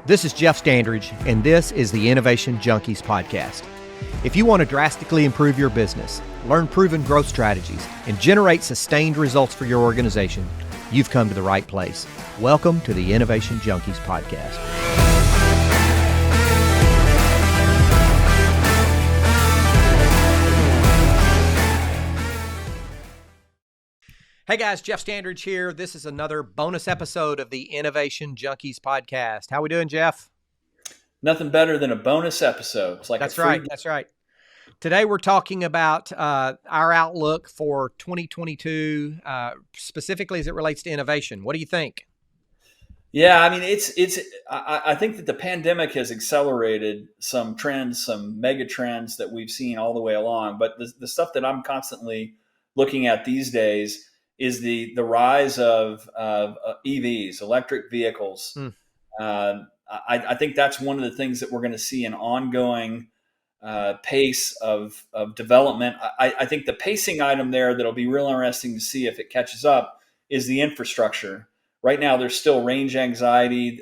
This is Jeff Standridge, and this is the Innovation Junkies podcast. If you want to drastically improve your business, learn proven growth strategies, and generate sustained results for your organization, you've come to the right place. Welcome to the Innovation Junkies podcast. Hey guys, Jeff Standridge here. This is another bonus episode of the Innovation Junkies podcast. How we doing, Jeff? Nothing better than a bonus episode. It's like That's right. Today we're talking about our outlook for 2022, specifically as it relates to innovation. What do you think? Yeah, I mean, I think that the pandemic has accelerated some trends, some mega trends that we've seen all the way along. But the stuff that I'm constantly looking at these days is the rise of EVs, electric vehicles. I think that's one of the things that we're going to see an ongoing pace of development. I think the pacing item there that'll be real interesting to see if it catches up is the infrastructure. Right now, there's still range anxiety.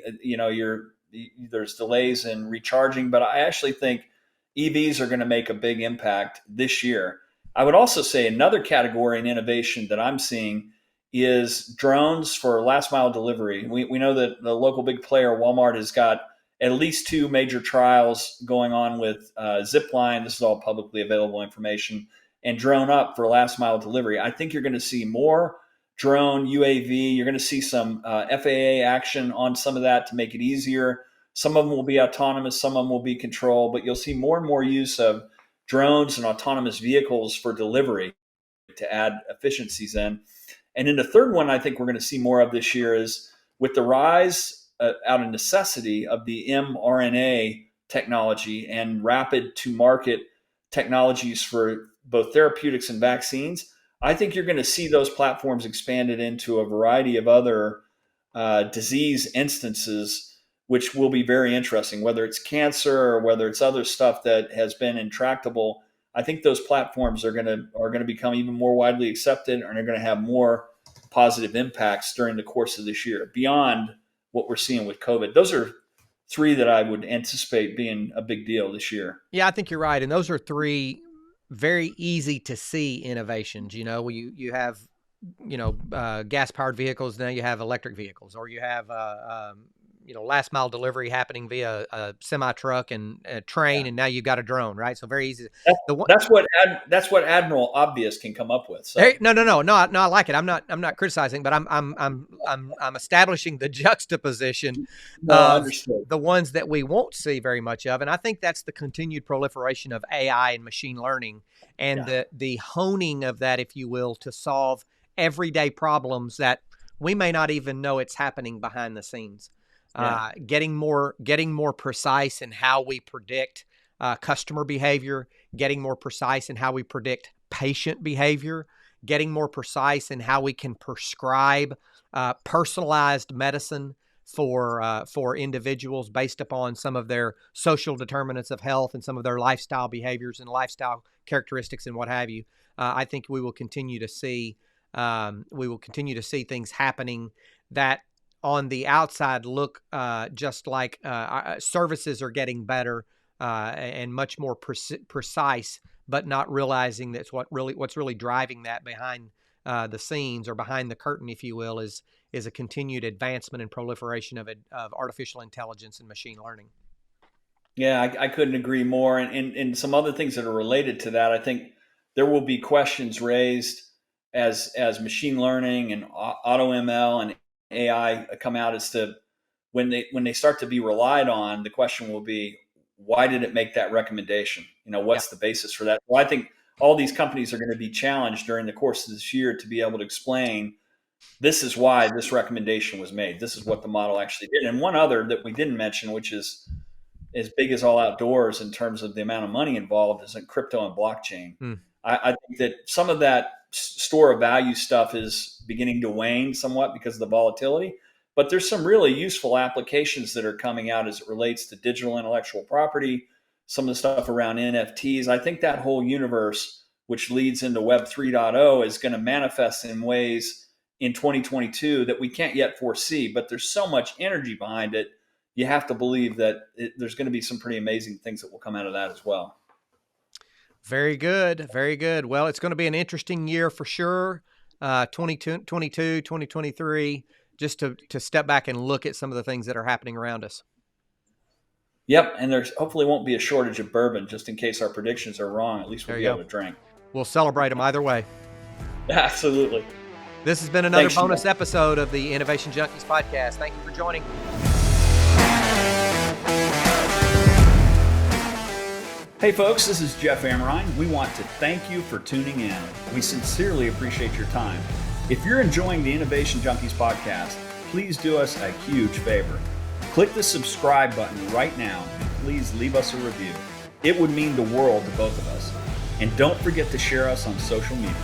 There's delays in recharging, but I actually think EVs are going to make a big impact this year. I would also say another category in innovation that I'm seeing is drones for last mile delivery. We know that the local big player, Walmart, has got at least 2 major trials going on with Zipline. This is all publicly available information, and Drone Up for last mile delivery. I think you're going to see more drone UAV. You're going to see some FAA action on some of that to make it easier. Some of them will be autonomous, some of them will be controlled, but you'll see more and more use of drones and autonomous vehicles for delivery to add efficiencies in. And then the third one I think we're going to see more of this year is with the rise out of necessity of the mRNA technology and rapid to market technologies for both therapeutics and vaccines. I think you're going to see those platforms expanded into a variety of other disease instances, which will be very interesting, whether it's cancer or whether it's other stuff that has been intractable. I think those platforms are going to become even more widely accepted, and are going to have more positive impacts during the course of this year beyond what we're seeing with COVID. Those are 3 that I would anticipate being a big deal this year. Yeah, I think you're right. And those are 3 very easy to see innovations. You have, gas powered vehicles. Now you have electric vehicles, or you have, last mile delivery happening via a semi truck and a train. Yeah. And now you've got a drone, right? So very easy. That's what Admiral Obvious can come up with. So. Hey, no, I like it. I'm not criticizing, but I'm establishing the juxtaposition of the ones that we won't see very much of. And I think that's the continued proliferation of AI and machine learning, and the honing of that, if you will, to solve everyday problems that we may not even know it's happening behind the scenes. Getting more precise in how we predict customer behavior, getting more precise in how we predict patient behavior, getting more precise in how we can prescribe personalized medicine for individuals based upon some of their social determinants of health and some of their lifestyle behaviors and lifestyle characteristics and what have you. I think we will continue to see things happening that on the outside look just like services are getting better and much more precise, but not realizing that's what's really driving that behind the scenes, or behind the curtain, if you will, is a continued advancement and proliferation of artificial intelligence and machine learning. Yeah, I couldn't agree more. And some other things that are related to that, I think there will be questions raised as machine learning and auto ML and AI come out as to when they start to be relied on. The question will be, why did it make that recommendation? What's the basis for that? Well, I think all these companies are going to be challenged during the course of this year to be able to explain, this is why this recommendation was made. This is what the model actually did. And one other that we didn't mention, which is as big as all outdoors in terms of the amount of money involved, is in crypto and blockchain. I think that some of that store of value stuff is beginning to wane somewhat because of the volatility, but there's some really useful applications that are coming out as it relates to digital intellectual property, some of the stuff around NFTs. I think that whole universe, which leads into Web 3.0, is going to manifest in ways in 2022 that we can't yet foresee, but there's so much energy behind it. you have to believe that there's going to be some pretty amazing things that will come out of that as well. Very good. Very good. Well, it's going to be an interesting year for sure. 2022, 2023, just to step back and look at some of the things that are happening around us. Yep. And there's hopefully won't be a shortage of bourbon, just in case our predictions are wrong. At least we'll be able to drink. We'll celebrate them either way. Absolutely. This has been another bonus episode of the Innovation Junkies podcast. Thank you for joining. Hey folks, this is Jeff Amrine. We want to thank you for tuning in. We sincerely appreciate your time. If you're enjoying the Innovation Junkies podcast, please do us a huge favor. Click the subscribe button right now and please leave us a review. It would mean the world to both of us. And don't forget to share us on social media.